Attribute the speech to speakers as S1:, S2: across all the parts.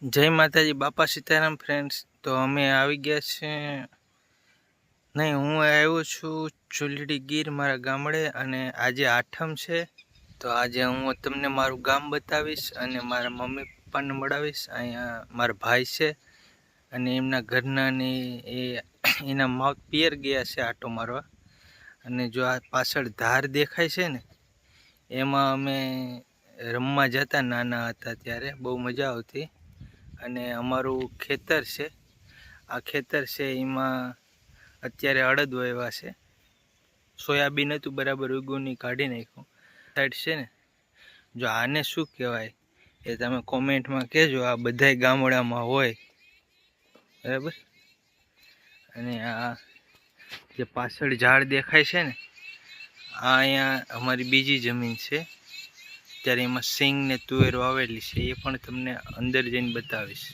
S1: જય માતાજી, બાપા સીતારામ ફ્રેન્ડ્સ. તો અમે આવી ગયા છે નહીં, હું આવ્યો છું ચુલડી ગીર મારા ગામડે, અને આજે આઠમ છે. તો આજે હું તમને મારું ગામ બતાવીશ અને મારા મમ્મી પપ્પાને મળાવીશ. અહીંયા મારા ભાઈ છે અને એમના ઘરના ને એના માવત પિયર ગયા છે આટો મારવા. અને જો આ પાછળ ધાર દેખાય છે ને, એમાં અમે રમવા જતા નાના હતા ત્યારે, બહુ મજા આવતી. અને અમારું ખેતર છે, આ ખેતર છે એમાં અત્યારે અડદ વાવ્યા છે. સોયાબીન હતું બરાબર ઉગુની કાઢી નાખ્યું. સાઈડ છે ને, જો આને શું કહેવાય એ તમે કોમેન્ટમાં કહેજો. આ બધાય ગામડામાં હોય બરાબર. અને આ જે પાછળ ઝાડ દેખાય છે ને, આ અહીંયા અમારી બીજી જમીન છે. ત્યારે એમાં સિંગ ને તુવેર વાવેલી છે, એ પણ તમને અંદર જઈને બતાવીશ.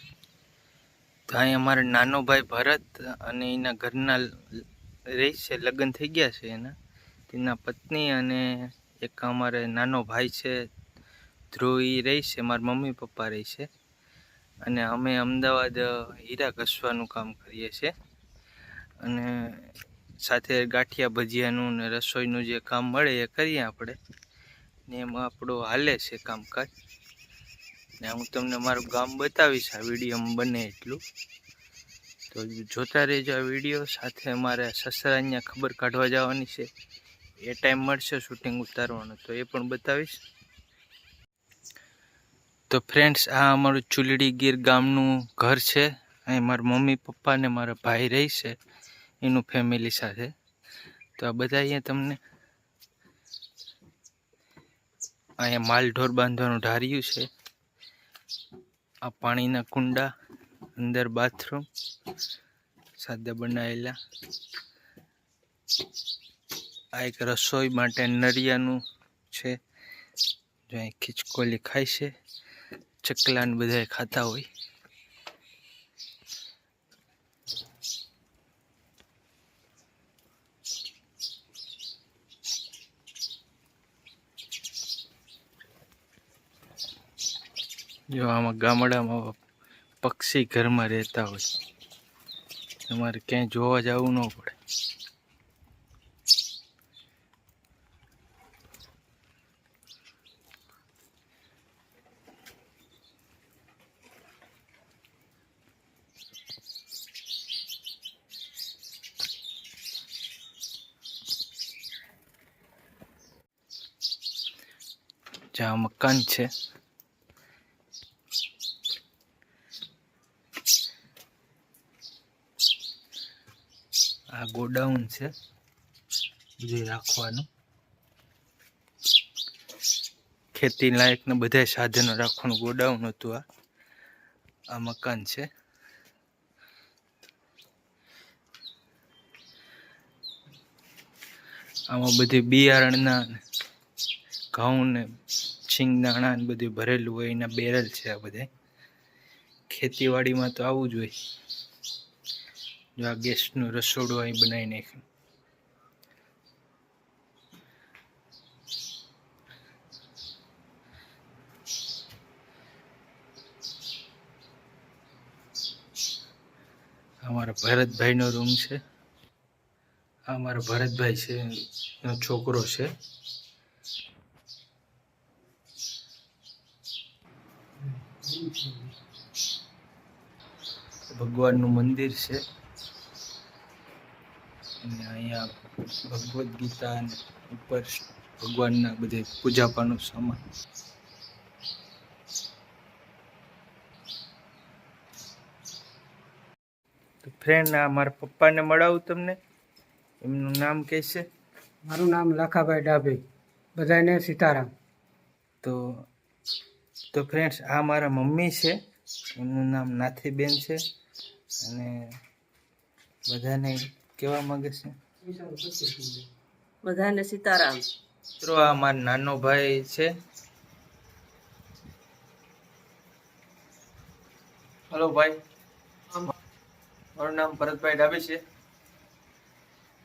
S1: તો અહીંયા મારો નાનો ભાઈ ભરત અને એના ઘરના રહી છે, લગ્ન થઈ ગયા છે એના, તેના પત્ની અને એક અમારે નાનો ભાઈ છે ધ્રુવ, એ રહી છે. મારા મમ્મી પપ્પા રહી છે. અને અમે અમદાવાદ હીરા ઘસવાનું કામ કરીએ છીએ. અને સાથે ગાંઠિયા ભજીયાનું ને રસોઈનું જે કામ મળે એ કરીએ આપણે, ને એમાં આપણું હાલે છે કામકાજ. ને હું તમને મારું ગામ બતાવીશ આ વિડીયોમાં બને એટલું. તો જોતા રહેજો આ વિડીયો. સાથે મારે સસરા અહીંયા ખબર કાઢવા જવાની છે, એ ટાઈમ મળશે શૂટિંગ ઉતારવાનું, તો એ પણ બતાવીશ. તો ફ્રેન્ડ્સ, આ અમારું ચુલડી ગીર ગામનું ઘર છે. અહીં મારા મમ્મી પપ્પા ને મારા ભાઈ રહી છે એનું ફેમિલી સાથે. તો આ બધા અહીંયા તમને અહીંયા માલઢોર બાંધવાનું ઢાર્યું છે. આ પાણીના કુંડા, અંદર બાથરૂમ સાદા બનાવેલા. આ એક રસોઈ માટે નરિયાનું છે, જો અહીં ખીચકોલી ખાય છે, ચકલા ને બધા ખાતા હોય. જો આમાં ગામડામાં પક્ષી ઘરમાં રહેતા હોય, તમારે ક્યાંય જોવા જવું ન પડે. જ્યાં મકાન છે, આ ગોડાઉન છે બધું રાખવાનું, ખેતી લાયક ને બધા સાધનો રાખવાનું ગોડાઉન હતું. આ મકાન છે. આમાં બધી બિયારણના ઘઉં ને શિંગદાણા ને બધું ભરેલું હોય, એના બેરલ છે આ બધા. ખેતીવાડીમાં તો આવું જ હોય. જો આ ગેસનું રસોડું અહીં બનાવી નાખ્યું. અમારા ભરતભાઈનો રૂમ છે. આ મારા ભરતભાઈ છે, એનો છોકરો છે. ભગવાનનું મંદિર છે, અને અહીંયા ભગવદ્ ગીતા અને ઉપર ભગવાનના બધે પૂજાપાનું સામાન. તો ફ્રેન્ડ, આ મારા પપ્પાને મળાવું તમને. એમનું નામ કહેશે?
S2: મારું નામ લાખાભાઈ ડાભી, બધાને સીતારામ.
S1: તો ફ્રેન્ડ્સ, આ મારા મમ્મી છે, એમનું નામ નાથીબેન છે. અને બધાને કહેવા માંગે છે
S3: બધાને સીતારામ.
S1: મિત્રો, આ મારો નાનો ભાઈ છે. હલો ભાઈ, મારું નામ ભરતભાઈ ડાભી છે.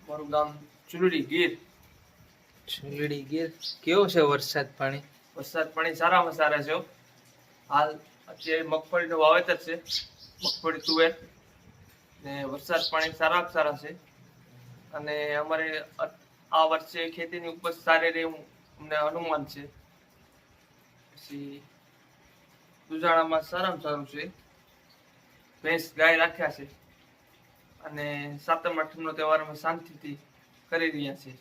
S4: મારું ગામ ચુલડી ગીર.
S1: ચુલડી ગીર કેવો છે વરસાદ પાણી?
S4: વરસાદ પાણી સારામાં સારા છે. હાલ અત્યારે મગફળીનું વાવેતર છે, મગફળી તુવેર ને વરસાદ પાણી સારા છે અને અમારે આ વર્ષે ખેતીની ઉપજ સારી રહે એવું અમને અનુમાન છે. પછી દુધાળામાં સારામાં સારું છે. ભેંસ ગાય રાખ્યા છે અને સાતમ આઠમનો તહેવાર અમે શાંતિથી કરી રહ્યા છીએ.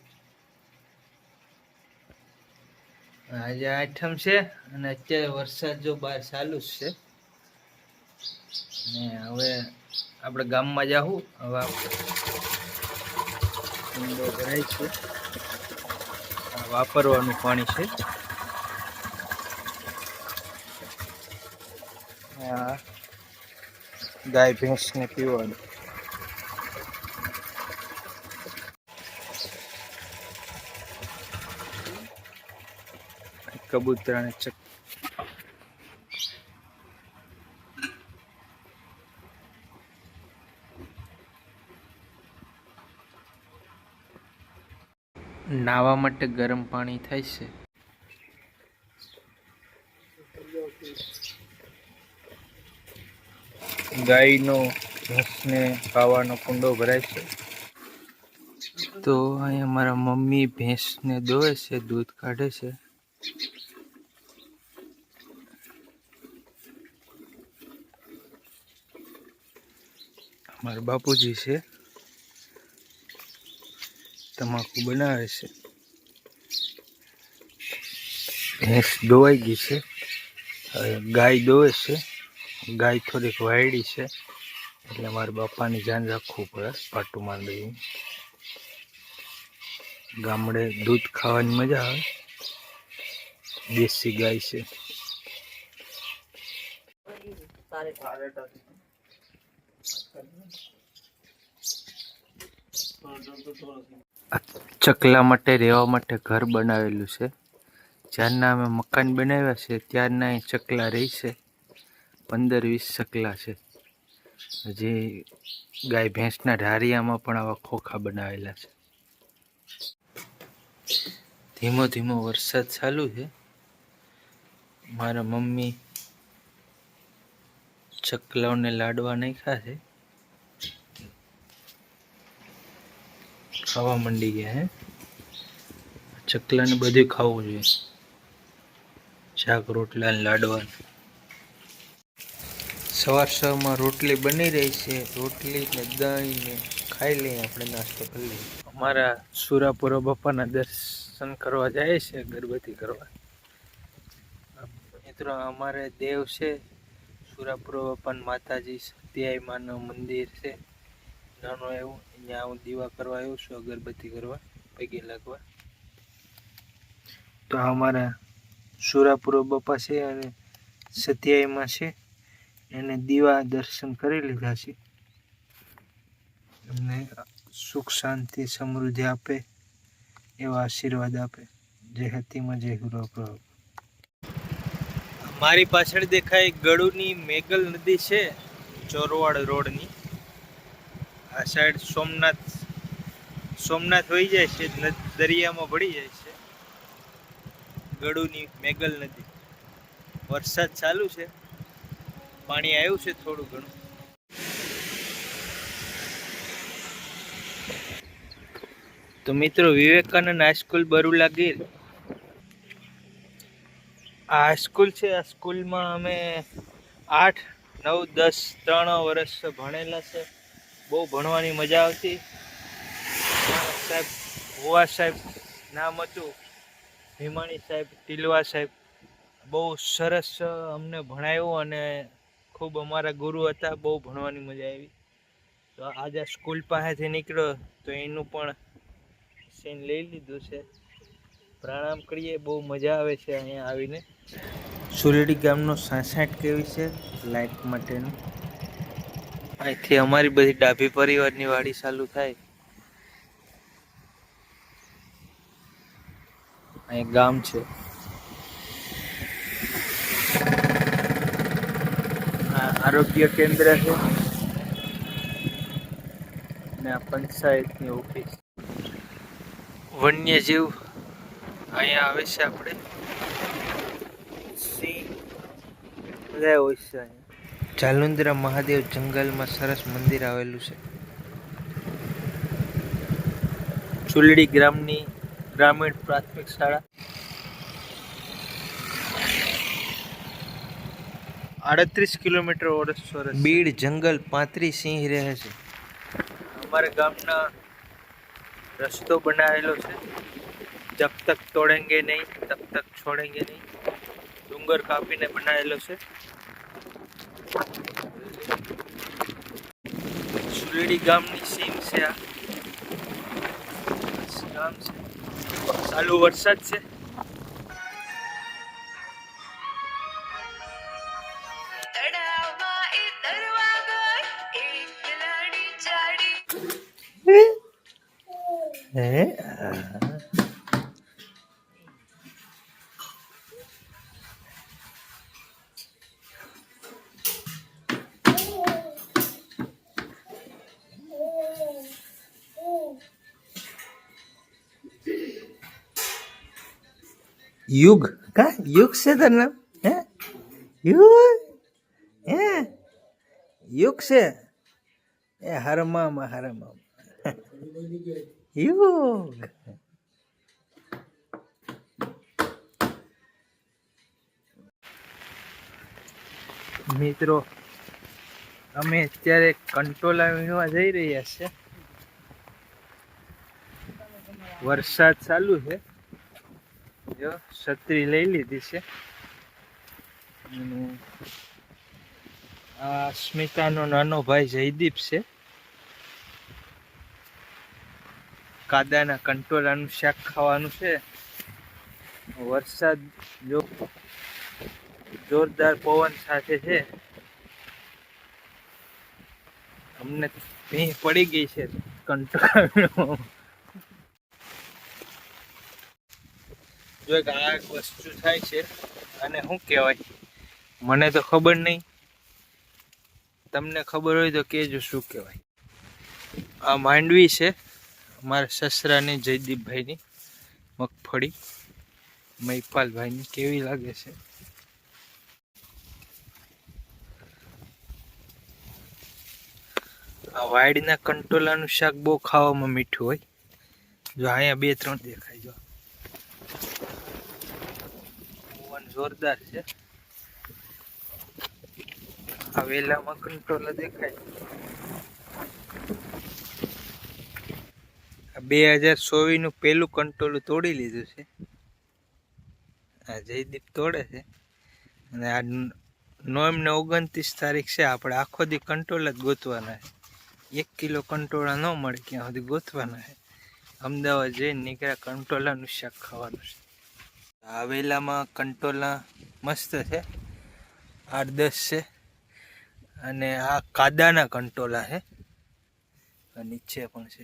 S1: આજે આઠમ છે અને અત્યારે વરસાદ જો બહાર ચાલુ જ છે. ને હવે આપણે ગામમાં જાવું. હવે આપણે કુંડો ભરાય છે, આ વાપરવાનું પાણી છે. આ ગાય ભેંસને પીવાનું. કબૂતરાને ચક નાવા માટે ગરમ પાણી થાય છે. ગાયનો ભેંસને પાવાનો કુંડો ભરાય છે. તો અહીંયા મારા મમ્મી ભેંસને દોવે છે, દૂધ કાઢે છે. મારા બાપુજી છે, તમાકુ બનાવે છે. ભેંસ દોવાઈ ગઈ છે, હવે ગાય દોવે છે. ગાય થોડીક વાયડી છે એટલે મારા બાપાને ધ્યાન રાખવું પડે. પાટું મારી દઈએ. ગામડે દૂધ ખાવાની મજા આવે. દેશી ગાય છે. ચકલા માટે રહેવા માટે ઘર બનાવેલું છે. જ્યારના અમે મકાન બનાવ્યા છે ત્યારના અહીં ચકલા રહી છે. 15-20 ચકલા છે. હજી ગાય ભેંસના ઢારિયામાં પણ આવા ખોખા બનાવેલા છે. ધીમો ધીમો વરસાદ ચાલુ છે. મારા મમ્મી ચકલાઓને લાડવા નાખ્યા છે. ખાવા માંડી ગયા હે. ચકલાને બધું ખાવું જોઈએ, શાક રોટલા ને લાડવા. સવારમાં રોટલી બની રહી છે. રોટલી ને દહીં ને ખાઈ લઈએ, આપણે નાસ્તો કરી લઈએ. અમારા સુરાપુરા બાપાના દર્શન કરવા જાય છે, ગરબતી કરવા. મિત્રો અમારે દેવ છે સુરાપુરા બાપા, માતાજી સત્યાઈ માનું મંદિર છે નાનું એવું. અહીંયા હું દીવા કરવા આવ્યો છું, અગરબત્તી કરવા, પગે લાગવા. તો અમારા સુરાપુરા બાપા છે અને સત્યાઈમાં છે, એને દીવા દર્શન કરી લીધા છે. એમને સુખ શાંતિ સમૃદ્ધિ આપે એવા આશીર્વાદ આપે. જય હતીમાં જય સુરાપુરા. મારી પાછળ દેખાય ગળુની મેગલ નદી છે, ચોરવાડ રોડની. આ સાઈડ સોમનાથ વહી જાય છે, દરિયામાં ભળી જાય છે. ગળુની મેગલ નદી. વરસાદ ચાલુ છે, પાણી આવ્યું છે થોડું ઘણું. તો મિત્રો વિવેકાનંદ હાઈસ્કૂલ બરુલા ગીર આ હાઈસ્કૂલ છે. આ સ્કૂલમાં અમે 8, 9, 10 3 વર્ષ ભણેલા છે. બહુ ભણવાની મજા આવતી. સાહેબ હોવા સાહેબ નામ હતું, ભીમાણી સાહેબ, ટીલવા સાહેબ. બહુ સરસ અમને ભણાવ્યું અને ખૂબ અમારા ગુરુ હતા. બહુ ભણવાની મજા આવી. તો આજે સ્કૂલ પાસેથી નીકળ્યો તો એનું પણ સીન લઈ લીધું છે. પ્રણામ કરીએ. બહુ મજા આવે છે અહીંયા આવીને. સુરેડી ગામનો 66 કેવી છે લાઇટ માટેનું. અહીંથી અમારી બધી ડાભી પરિવારની વાડી ચાલુ થાય. અહીં ગામ છે. આરોગ્ય કેન્દ્ર છે અને આ પંચાયતની ઓફિસ. વન્યજીવ અહીંયા આવે છે. આપણે સિંહ, મજા હોય છે અહીંયા. ચાલુંદ્રા મહાદેવ જંગલમાં સરસ મંદિર આવેલું છે. ચુલડી ગ્રામની ગ્રામીણ પ્રાથમિક શાળા. 38 કિલોમીટર ચોરસ. બીડ જંગલ 35 સિંહ રહે છે. અમારા ગામના રસ્તો બનાવેલો છે. જબ તક તોડેંગે નહીં તબ તક છોડેંગે નહીં. ડુંગર કાપીને બનાવેલો છે. સુલેડી ગામની સીમ છે આ ગામ છે. ચાલુ વરસાદ છે. યુગ કા યુગ છે તારું નામ? હે યુગ હે યુગ છે એ હરમામાં યુગ. મિત્રો અમે અત્યારે કંટોલા વીણવા જઈ રહ્યા છે. વરસાદ ચાલુ છે. જો છત્રી લઈ લીધી છે. આ સ્મિતાનો નાનો ભાઈ જયદીપ છે. કાદાના કંટોલાનું શાક ખાવાનું છે. વરસાદ જો જોરદાર પવન સાથે છે. અમને ભીંગ પડી ગઈ છે કંટોલા. જો એક આ વસ્તુ થાય છે અને શું કહેવાય મને તો ખબર નહીં. તમને ખબર હોય તો કહેજો શું કહેવાય. આ માંડવી છે અમારા સસરાની જયદીપભાઈની મગફળી મહિપાલભાઈની. કેવી લાગે છે? આ વાડીના કંટોલાનું શાક બહુ ખાવામાં મીઠું હોય. જો અહીંયા 2-3 દેખાય. જો પવન જોરદાર છે. આ વેલામાં કંટોલા દેખાય. 2024 નું પહેલું કંટોલું તોડી લીધું છે. આ જયદીપ તોડે છે. અને આ નોમ 29 તારીખ છે. આપણે આખો દી કંટોલા જ ગોતવાના છે. 1 કિલો કંટોળા ન મળે ત્યાં સુધી ગોતવાના છે. અમદાવાદ જઈને નીકળ્યા કંટોલાનું શાક ખાવાનું છે. આ વેલામાં કંટોલા મસ્ત છે. 8-10 છે. અને આ કાદાના કંટોલા છે. નીચે પણ છે.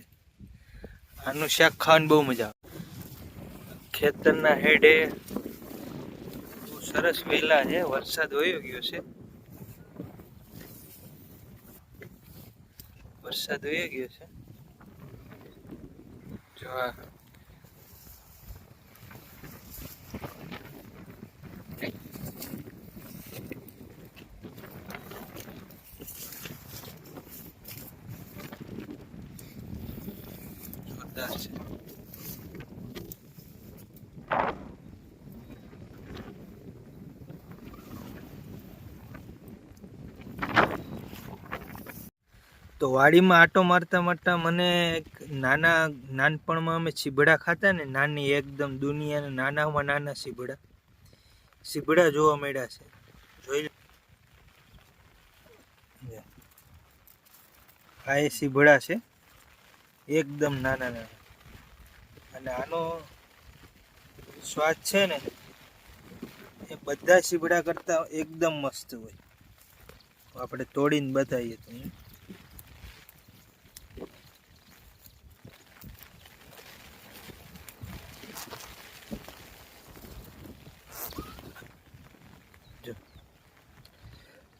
S1: આનું શાક ખાવાની બહુ મજા આવે. ખેતરના હેડે બહુ સરસ વેલા છે. વરસાદ વયો ગયો છે. વરસાદ વયો ગયો છે. જો જોરદાર છે. તો વાડીમાં આટો મારતા મારતા મને નાનપણમાં અમે સીભડા ખાતા ને, નાની એકદમ દુનિયાના નાનામાં નાના સીભડા જોવા મળ્યા છે. જોઈ આ એ સીભડા છે એકદમ નાના. અને આનો સ્વાદ છે ને એ બધા સીભડા કરતા એકદમ મસ્ત હોય. આપણે તોડીને બતાવીએ તો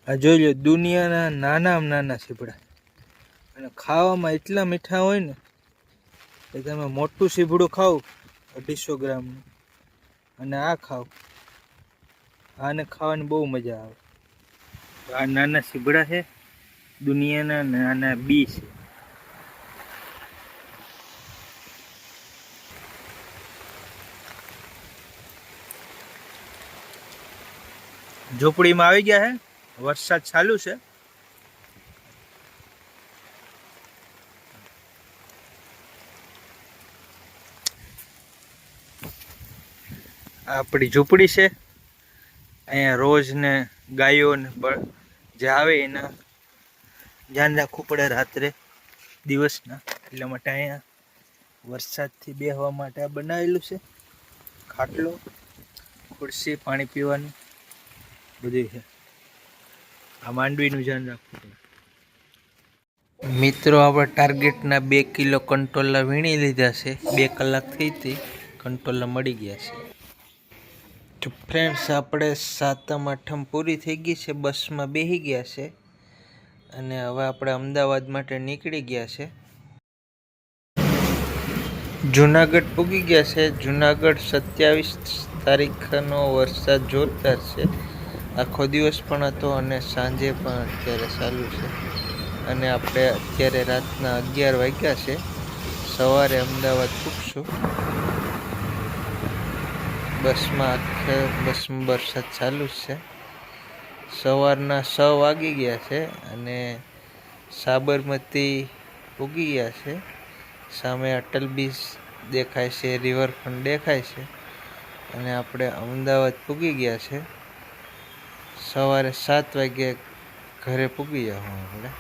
S1: આ જોઈ લો, દુનિયાના નાનામાં નાના સીભડા. અને ખાવામાં એટલા મીઠા હોય ને કે તમે મોટું સીભડું ખાવ 250 ગ્રામનું અને આ ખાવ, આને ખાવાની બહુ મજા આવે. આ નાના સીબડા છે, દુનિયાના નાના બી છે. ઝૂંપડીમાં આવી ગયા છે. વરસાદ ચાલુ છે. આપણી ઝૂંપડી છે. અહીંયા રોજ ને ગાયો ને જે આવે એના ધ્યાન રાખવું પડે રાત્રે દિવસના. એટલા માટે અહીંયા વરસાદથી બેસવા માટે આ બનાવેલું છે. ખાટલો, ખુરશી, પાણી પીવાનું બધું છે. આ માંડવીનું ધ્યાન રાખવું પડે. મિત્રો, આપણે ટાર્ગેટના 2 કિલો કંટોલા વીણી લીધા છે. 2 કલાક થઈ હતી, કંટોલા મળી ગયા છે. તો ફ્રેન્ડ્સ, આપણે 7મ 8મ પૂરી થઈ ગઈ છે. બસમાં બેસી ગયા છે અને હવે આપણે અમદાવાદ માટે નીકળી ગયા છે. જુનાગઢ પૂગી ગયા છે. જુનાગઢ 27 તારીખનો વરસાદ જોરદાર છે. આખો દિવસ પણ હતો અને સાંજે પણ અત્યારે ચાલુ છે. અને આપણે અત્યારે રાતના 11 વાગ્યા છે. સવારે અમદાવાદ પૂગશું. બસમાં વરસાદ ચાલુ જ છે. સવારના 6 વાગી ગયા છે અને સાબરમતી પૂગી ગયા છે. સામે અટલ બ્રિજ દેખાય છે, રિવરફ્રન્ટ દેખાય છે અને આપણે અમદાવાદ પૂગી ગયા છે. સવારે 7 વાગ્યે ઘરે પૂગી જવું આપણે.